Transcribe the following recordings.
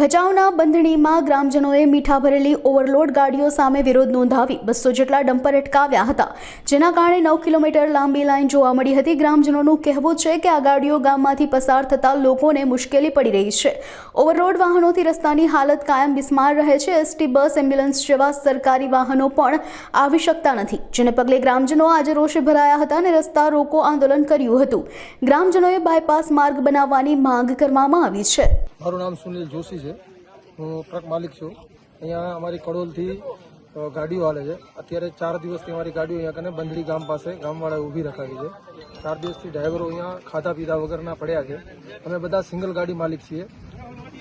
ભચાઉના બંધણીમાં ગ્રામજનોએ મીઠા ભરેલી ઓવરલોડ ગાડીઓ સામે વિરોધ નોંધાવી 200 જેટલા ડમ્પર અટકાવ્યા હતા, જેના કારણે 9 કિલોમીટર લાંબી લાઇન જોવા મળી હતી। ગ્રામજનોનું કહેવું છે કે આ ગાડીઓ ગામમાંથી પસાર થતા લોકોને મુશ્કેલી પડી રહી છે। ઓવરલોડ વાહનોથી રસ્તાની હાલત કાયમ બિસ્માર રહે છે। એસટી, બસ, એમ્બ્યુલન્સ જેવા સરકારી વાહનો પણ આવી શકતા નથી, જેને પગલે ગ્રામજનો આજે રોષે ભરાયા હતા અને રસ્તા રોકો આંદોલન કર્યું હતું। ગ્રામજનોએ બાયપાસ માર્ગ બનાવવાની માંગ કરવામાં આવી છે। મારું નામ સુનિલ જોશી છે। હું ટ્રક માલિક છું। અહીંયા અમારી કડોલથી ગાડીઓ હાલે છે। અત્યારે 4 દિવસથી અમારી ગાડીઓ અહીંયા કને બંધડી ગામ પાસે ગામવાળાએ ઊભી રખાવી છે। 4 દિવસથી ડ્રાઈવરો અહીંયા ખાધા પીધા વગરના પડ્યા છે। અમે બધા સિંગલ ગાડી માલિક છીએ।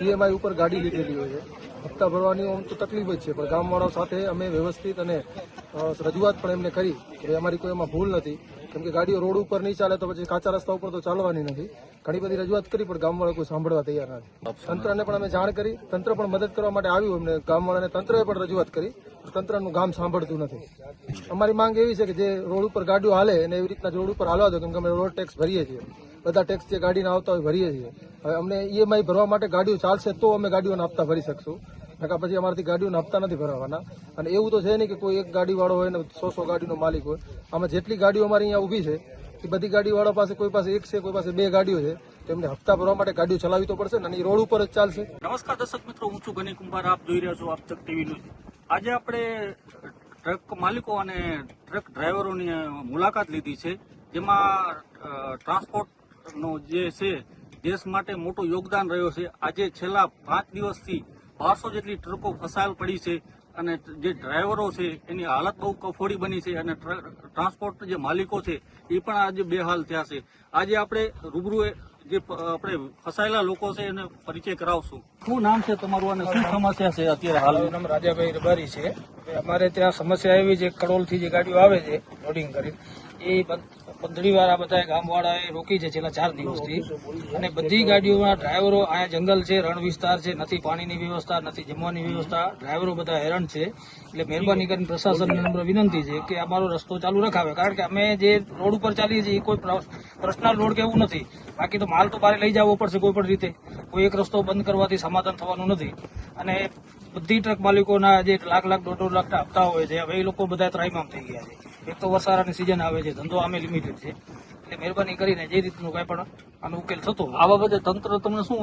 ઈએમઆઈ ઉપર ગાડી લીધેલી હોય છે। હપ્તા ભરવાની આમ તો તકલીફ જ છે, પણ ગામવાળાઓ સાથે અમે વ્યવસ્થિત અને રજૂઆત પણ એમને કરી કે અમારી કોઈ એમાં ભૂલ નથી, કેમ કે ગાડીઓ રોડ ઉપર નહીં ચાલે તો પછી કાચા રસ્તા ઉપર તો ચાલવાની નથી। ઘણી બધી રજૂઆત કરી, પણ ગામવાળા કોઈ સાંભળવા તૈયાર નથી। તંત્રને પણ અમે જાણ કરી, તંત્ર પણ મદદ કરવા માટે આવ્યું અમને। ગામવાળાને તંત્રએ પણ રજૂઆત કરી, તંત્રનું ગામ સાંભળતું નથી। અમારી માંગ એવી છે કે જે રોડ ઉપર ગાડીઓ હાલે અને એવી રીતના રોડ ઉપર હાલવા દો, કેમ કે અમે રોડ ટેક્સ ભરીએ છીએ। બધા ટેક્સ જે ગાડીના આવતા હોય ભરીએ છીએ। હવે અમને ઈએમઆઈ ભરવા માટે ગાડીઓ ચાલશે તો અમે ગાડીઓના હપ્તા ભરી શકશું, નકા પછી અમારાથી ગાડીઓના હપ્તા નથી ભરવાના। અને એવું તો છે નહીં કે કોઈ એક ગાડીવાળો હોય ને 100 ગાડીનો માલિક હોય। આમાં જેટલી ગાડીઓ અમારી અહીંયા ઊભી છે એ બધી ગાડીવાળા પાસે કોઈ પાસે એક છે, કોઈ પાસે 2 ગાડીઓ છે, તો એમને હપ્તા ભરવા માટે ગાડીઓ ચલાવી તો પડશે ને, અને એ રોડ ઉપર જ ચાલશે। નમસ્કાર દર્શક મિત્રો, હું છું ગની કુંભાર, આપ જોઈ રહ્યા છો આપતક ટીવી ન્યૂઝ। આજે આપણે ટ્રક માલિકો અને ટ્રક ડ્રાઈવરોની મુલાકાત લીધી છે, જેમાં ટ્રાન્સપોર્ટનો જે છે દેશ માટે મોટું યોગદાન રહ્યો છે। આજે છેલ્લા 5 દિવસથી 1200 જેટલી ટ્રકો ફસાયેલ પડી છે, અને જે ડ્રાઈવરો છે એની હાલત બહુ કફોડી બની છે, અને ટ્રાન્સપોર્ટ જે માલિકો છે એ પણ આજે બેહાલ થયા છે। આજે આપણે રૂબરૂ જે આપણે ફસાયેલા લોકો છે એને પરિચય કરાવશું। શું નામ છે તમારું અને શું સમસ્યા છે અત્યારે હાલ? મારું નામ રાજાભાઈ રબારી છે। અમારે ત્યાં સમસ્યા એવી છે, કડોલથી જે ગાડીઓ આવે છે લોડિંગ કરીને, એ બંધડીવાળા બધા ગામવાળાએ રોકી છે છેલ્લા 4 દિવસથી। અને બધી ગાડીઓમાં ડ્રાઈવરો, આ જંગલ છે, રણ વિસ્તાર છે, નથી પાણીની વ્યવસ્થા, નથી જમવાની વ્યવસ્થા, ડ્રાઈવરો બધા હેરાન છે। એટલે મહેરબાની કરીને પ્રશાસનને નમ્ર વિનંતી છે કે અમારો રસ્તો ચાલુ રખાવે, કારણ કે અમે જે રોડ ઉપર ચાલીએ છીએ એ કોઈ પર્સનલ રોડ કે એવું નથી। બાકી તો માલ તો બહાર લઈ જવો પડશે કોઈ પણ રીતે, કોઈ એક રસ્તો બંધ કરવાથી સમાધાન થવાનું નથી। અને બધી ટ્રક માલિકોના જે લાખ 1.5 લાખ હપ્તા હોય છે, હવે એ લોકો બધા ત્રાહિમામ થઈ ગયા છે। એક તો વરસાદની સિઝન આવે છે, ધંધો આમે લિમિટેડ છે, એટલે મહેરબાની કરીને જે રીતનું કઈ પણ આનો ઉકેલ થતો આ બાબતે તંત્ર તમને શું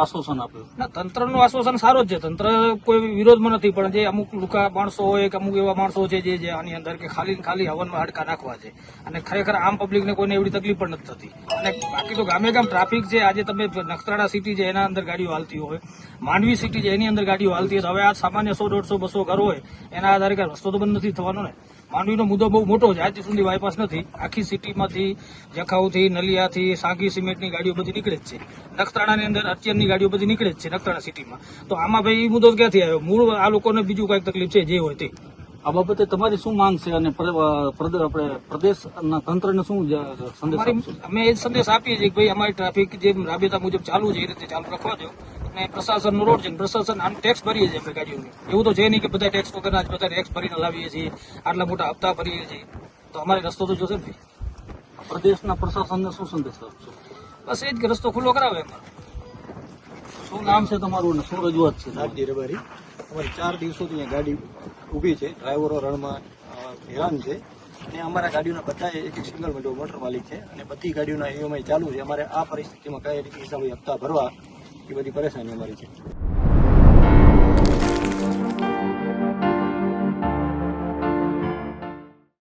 આશ્વાસન આપ્યું? ના, તંત્રનું આશ્વાસન સારું જ છે, તંત્ર કોઈ વિરોધમાં નથી, પણ જે અમુક લુકા માણસો હોય કે અમુક એવા માણસો છે જે આની અંદર કે ખાલી હવનમાં હાડકા નાખવા છે, અને ખરેખર આમ પબ્લિકને કોઈને એવડી તકલીફ પણ નથી થતી। અને બાકી તો ગામે ગામ ટ્રાફિક છે। આજે તમે નખત્રાણા સિટી છે એના અંદર ગાડીઓ હાલતી હોય, માંડવી સિટી છે એની અંદર ગાડીઓ હાલતી હોય, હવે આ સામાન્ય 100, 150, 200 ઘર હોય એના આધારે કઈ રસ્તો તો બંધ નથી થવાનો ને। માંડવીનો મુદ્દો બહુ મોટો છે, આજ સુધી બાયપાસ નથી। આખી સિટીમાંથી, જખાઉથી, નલિયાથી, સાંગી સિમેન્ટની ગાડીઓ બધી નીકળે જ છે। નખત્રાણાની અંદર અત્યારની ગાડીઓ બધી નીકળે જ છે નખત્રાણા સિટીમાં। તો આમાં ભાઈ એ મુદ્દો ક્યાંથી આવ્યો? મૂળ આ લોકોને બીજું કઈક તકલીફ છે જે હોય તે। આ બાબતે તમારી શું માંગ છે, અને આપણે પ્રદેશના તંત્રને શું સંદેશ? અમે એ સંદેશ આપીએ છીએ કે ભાઈ અમારી ટ્રાફિક જે રાબેતા મુજબ ચાલુ છે એ રીતે ચાલુ રાખવા દો। અને પ્રશાસનનો રોડ છે, પ્રશાસન આમ ટેક્સ ભરીએ છીએ આપણે ગાડીઓને, એવું તો છે નહીં કે બધા ટેક્સ વગરના જ બધા ટેક્સ ભરીને લાવીએ છીએ, આટલા મોટા હપ્તા ભરીએ છીએ, તો અમારે રસ્તો તો જોશે ને। પ્રદેશના પ્રશાસનને શું સંદેશ આપશો? બસ એ જ કે રસ્તો ખુલ્લો કરાવે અમારે। શું નામ છે તમારું અને શું રજૂઆત છે? રાજજી રબારી। અમારી 4 દિવસોથી અહીંયા ગાડી ઊભી છે, ડ્રાઈવરો રણમાં હેરાન છે, અને અમારા ગાડીઓના બધા એક સિંગલ મોટર માલિક છે, અને બધી ગાડીઓના ઈએમઆઈ ચાલુ છે। અમારે આ પરિસ્થિતિમાં કઈ રીતે હિસાબે હપ્તા ભરવા એ બધી પરેશાની અમારી છે।